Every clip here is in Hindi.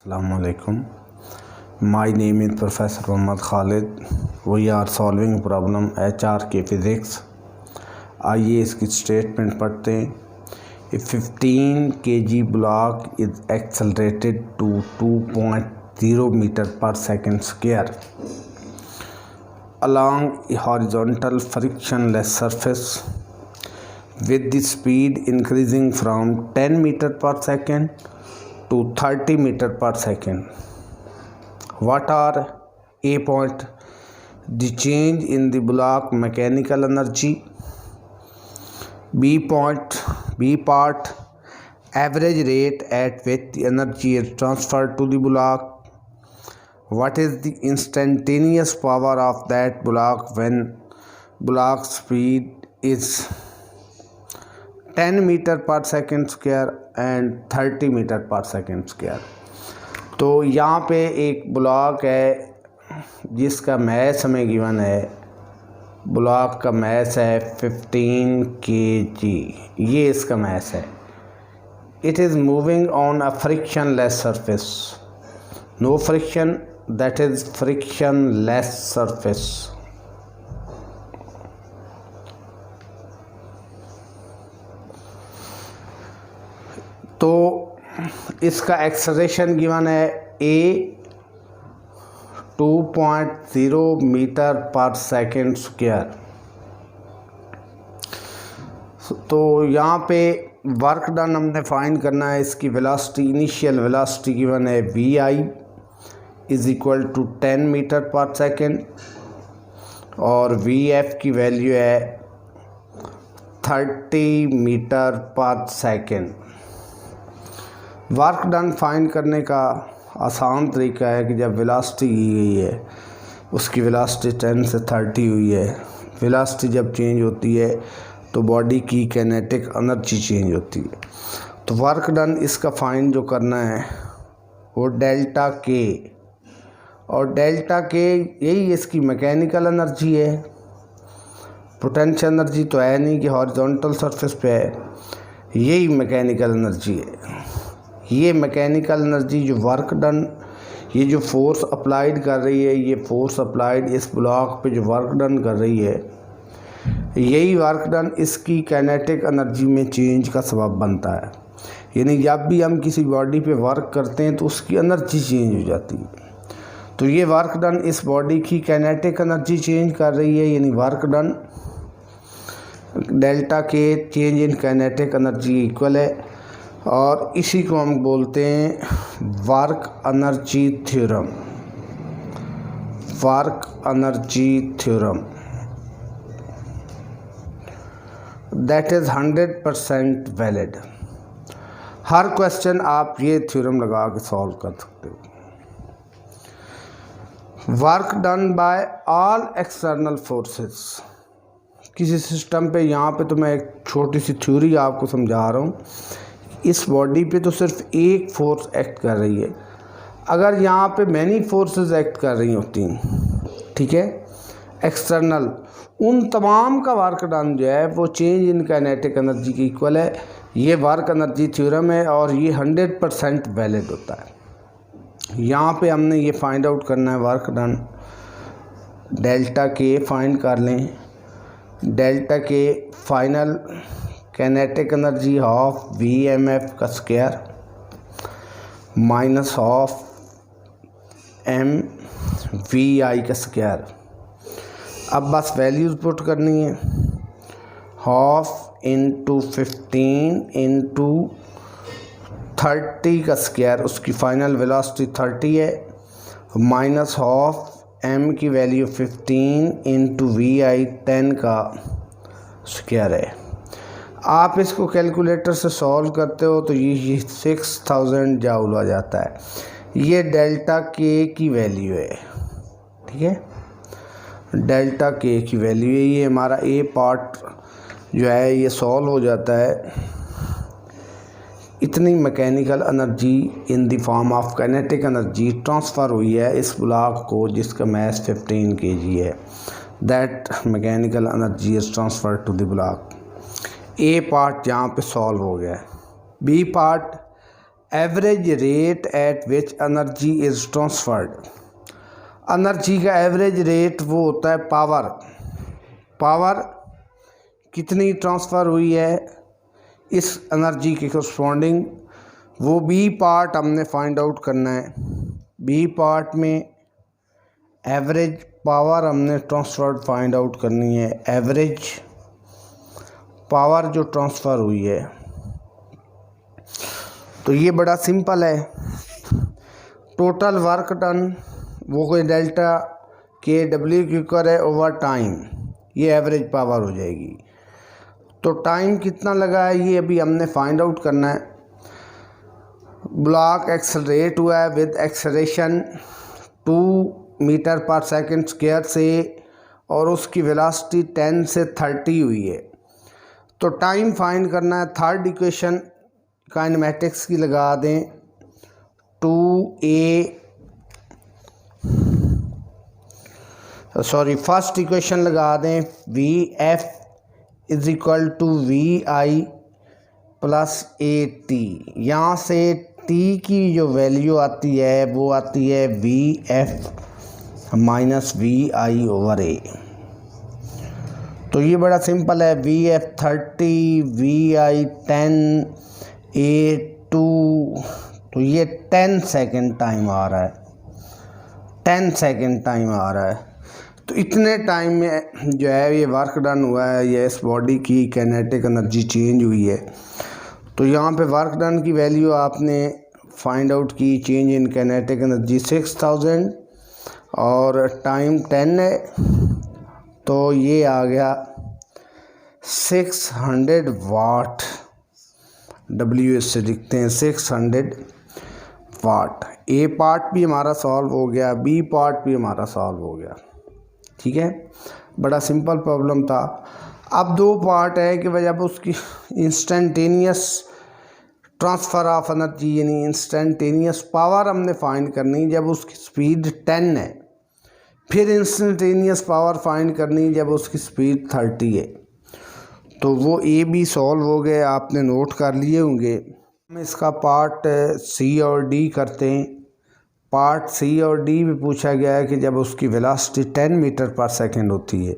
Assalamualaikum. My name is Professor Muhammad Khalid. We are solving problem HRK physics. आइए इसकी स्टेटमेंट पढ़ते हैं. A 15 kg block is accelerated to 2.0 meter per second square along a horizontal frictionless surface with the speed increasing from 10 meter per second to 30 meter per second. What are A point, the change in the block mechanical energy, B part, average rate at which the energy is transferred to the block, what is the instantaneous power of that block when block speed is 10 meter per second square and 30 meter per second square. तो यहाँ पे एक ब्लॉक है जिसका मैस हमें गिवन है. ब्लॉक का मैस है 15 kg. ये इसका मैस है. It is moving on a frictionless surface. No friction, that is frictionless surface. तो इसका एक्सेलरेशन गिवन है A 2.0 metre per second square. तो यहाँ पे वर्क डन हमने फाइंड करना है. इसकी वेलोसिटी, इनिशियल वेलोसिटी गिवन है VI is equal to 10 metre per second और VF की वैल्यू है 30 metre per second. Work done find करने का आसान तरीका है कि जब वेलोसिटी दी गई है, उसकी वेलोसिटी 10 से 30 हुई है. वेलोसिटी जब चेंज होती है तो बॉडी की काइनेटिक एनर्जी चेंज होती है. तो वर्क डन इसका फाइंड जो करना है वो डेल्टा के, और डेल्टा के यही इसकी मैकेनिकल एनर्जी है. पोटेंशियल एनर्जी तो है नहीं कि हॉरिजॉन्टल सरफेस पे है. यही मैकेनिकल एनर्जी है. ये मैकेनिकल एनर्जी जो वर्क डन, ये जो फोर्स अप्लाइड कर रही है, ये फोर्स अप्लाइड इस ब्लॉक पे जो वर्क डन कर रही है, यही वर्क डन इसकी काइनेटिक एनर्जी में चेंज का सबब बनता है. यानी जब भी हम किसी बॉडी पे वर्क करते हैं तो उसकी एनर्जी चेंज हो जाती है. तो ये वर्क डन इस बॉडी की काइनेटिक एनर्जी चेंज कर रही है. यानी वर्क डन डेल्टा के change in kinetic energy equal है, और इसी को हम बोलते हैं work energy theorem. Work energy theorem that is 100% valid. Her question आप ये थ्योरम लगा के सॉल्व कर सकते हो. Work done by all external forces. किसी सिस्टम पे, यहाँ पे तो मैं एक छोटी सी थ्योरी आपको समझा रहा हूँ. इस बॉडी पे तो सिर्फ एक फोर्स एक्ट कर रही है. अगर यहाँ पे मैनी फोर्सेस एक्ट कर रही होती हैं, ठीक है, एक्सटर्नल, उन तमाम का वर्क डन जो है वो चेंज इन काइनेटिक एनर्जी की इक्वल है. ये वर्क एनर्जी थ्योरम है और ये 100% वैलिड होता है. यहाँ पे हमने ये फाइंड आउट करना है वर्क डन. डेल्टा के फाइंड कर लें. डेल्टा के final kinetic energy of VMF का स्क्वायर माइनस ऑफ MVI का स्क्वायर. अब बस वैल्यूज पुट करनी है. हाफ इंटू 15 इंटू 30 का स्क्वायर, उसकी फाइनल वेलोसिटी 30 है, माइनस हाफ M की वैल्यू 15 इंटू VI 10 का स्क्वायर है. आप इसको कैलकुलेटर से सॉल्व करते हो तो ये 6000 जाउल आ जाता है. ये डेल्टा के की वैल्यू है. ठीक है, डेल्टा के की वैल्यू है. ये हमारा A पार्ट जो है ये सॉल्व हो जाता है. इतनी mechanical energy in the form of kinetic energy transfer हुई है इस ब्लॉक को जिसका मैस 15 kg है. That mechanical energy is transfer to the block. A part यहाँ पे सॉल्व हो गया है. B part average rate at which energy is transferred. Energy का एवरेज रेट वो होता है पावर कितनी ट्रांसफ़र हुई है इस एनर्जी के करस्पॉन्डिंग, वो बी पार्ट हमने फाइंड आउट करना है। बी पार्ट में एवरेज पावर हमने ट्रांसफर्ड फाइंड आउट करनी है, एवरेज पावर जो ट्रांसफ़र हुई है। तो ये बड़ा सिंपल है। टोटल वर्क डन वो कोई डेल्टा के डब्ल्यू क्यू कर है ओवर टाइम, ये एवरेज पावर हो जाएगी। तो टाइम कितना लगा है ये अभी हमने फाइंड आउट करना है। ब्लॉक एक्सेलरेट हुआ है विद एक्सेलरेशन 2 मीटर पर सेकंड स्क्वायर से और उसकी वेलोसिटी 10 से 30 हुई है। तो टाइम फाइंड करना है। थर्ड इक्वेशन काइनेमेटिक्स की लगा दें, फर्स्ट इक्वेशन लगा दें, v f is equal to v i plus a t. यहाँ से टी की जो वैल्यू आती है वो आती है V F minus V I over A. तो ये बड़ा सिंपल है, V F 30, V I 10, A 2। तो ये 10 सेकेंड टाइम आ रहा है, 10 सेकेंड टाइम आ रहा है। तो इतने टाइम में जो है ये वर्क डन हुआ है, ये इस बॉडी की काइनेटिक एनर्जी चेंज हुई है। तो यहाँ पे वर्क डन की वैल्यू आपने फाइंड आउट की, चेंज इन काइनेटिक एनर्जी 6000 और टाइम 10 है। तो ये आ गया 600 वाट। डब्ल्यू इससे लिखते हैं 600 वाट। ए पार्ट भी हमारा सॉल्व हो गया, बी पार्ट भी हमारा सॉल्व हो गया। ठीक है, बड़ा सिंपल प्रॉब्लम था। अब दो पार्ट है कि भाई अब उसकी इंस्टेंटेनियस ट्रांसफ़र ऑफ एनर्जी यानी इंस्टेंटेनियस पावर हमने फाइंड करनी जब उसकी स्पीड 10 है, फिर इंस्टेंटेनियस पावर फाइंड करनी जब उसकी स्पीड 30 है। तो वो ए बी सॉल्व हो गए, आपने नोट कर लिए होंगे। हम इसका पार्ट सी और डी करते हैं। पार्ट सी और डी में पूछा गया है कि जब उसकी वेलोसिटी 10 मीटर पर सेकंड होती है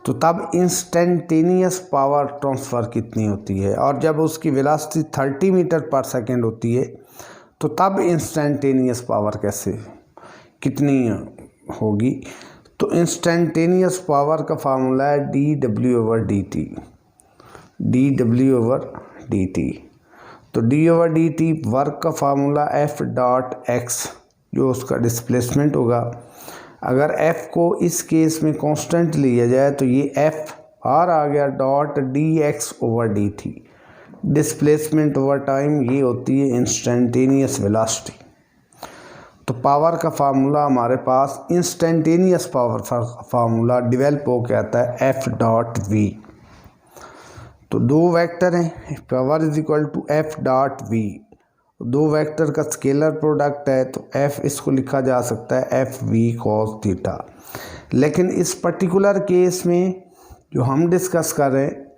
तो तब इंस्टेंटेनियस पावर ट्रांसफ़र कितनी होती है, और जब उसकी वेलोसिटी 30 मीटर पर सेकंड होती है तो तब इंस्टेंटेनियस पावर कितनी होगी। तो इंस्टेंटेनियस पावर का फार्मूला है D W over D T, D W over D T. तो D over D T work का फार्मूला एफ डॉट एक्स जो उसका डिस्प्लेसमेंट होगा। अगर एफ को इस केस में कांस्टेंट लिया जाए तो ये एफ आर आ गया dot D x over D T. Displacement over time ये होती है इंस्टेंटेनियस वेलोसिटी। तो पावर का फार्मूला हमारे पास इंस्टेंटेनियस पावर फार्मूला डेवलप हो के आता है एफ डॉट वी। तो दो वेक्टर हैं, power is equal to f dot v. दो वेक्टर का स्केलर प्रोडक्ट है तो एफ इसको लिखा जा सकता है एफ वी कॉस थीटा। लेकिन इस पर्टिकुलर केस में जो हम डिस्कस कर रहे हैं,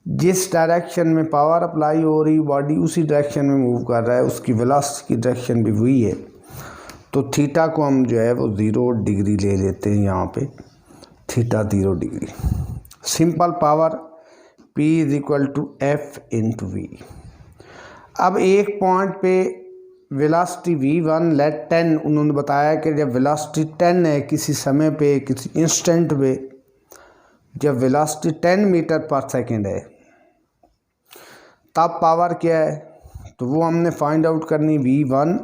जिस डायरेक्शन में पावर अप्लाई हो रही बॉडी उसी डायरेक्शन में मूव कर रहा है, उसकी वेलोसिटी की डायरेक्शन भी वही है। तो थीटा को हम जो है वो 0 डिग्री ले लेते हैं, यहाँ पे theta 0 degree. Simple power P is equal to f into v. अब एक पॉइंट पे वेलोसिटी v1 लेट 10, उन्होंने बताया कि जब वेलोसिटी 10 है किसी समय पे, किसी इंस्टेंट पे, जब वेलोसिटी 10 मीटर पर सेकंड है तब पावर क्या है, तो वो हमने फाइंड आउट करनी। v1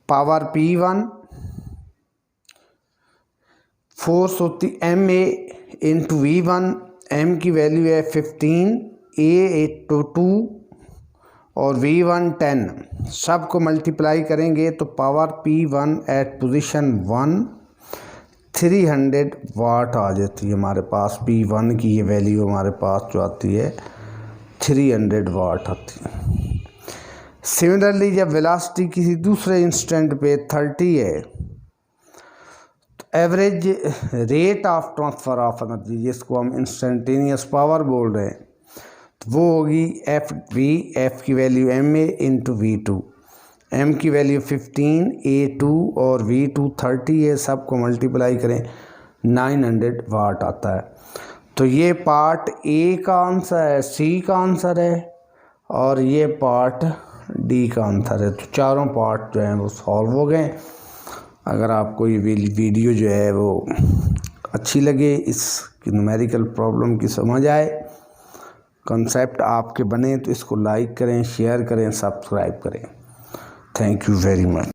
पावर p1 फोर्स होती ma इंटू v1। m की वैल्यू है 15, a 2 और v1 10। सब को मल्टीप्लाई करेंगे तो पावर p1 एट पोजीशन 1 300 वाट आ जाती है हमारे पास। p1 की ये वैल्यू हमारे पास जो आती है 300 वाट आती है। सिमिलरली जब वेलोसिटी किसी दूसरे इंस्टेंट पे 30 है तो average rate of transfer of energy, जिसको हम इंस्टेंटेनियस पावर बोल रहे हैं, तो वो होगी एफ की value MA into V2, M की वैल्यू 15, A2 और V2 30 है, सबको मल्टीप्लाई करें 900 वाट आता है। तो ये पार्ट A का आंसर है, C का आंसर है और ये पार्ट D का आंसर है। तो चारों पार्ट जो हैं वो सॉल्व हो गए। अगर आपको ये वीडियो जो है वो अच्छी लगे, इस न्यूमेरिकल प्रॉब्लम की समझ आए, कंसेप्ट आपके बने, तो इसको लाइक करें, शेयर करें, सब्सक्राइब करें। Thank you very much.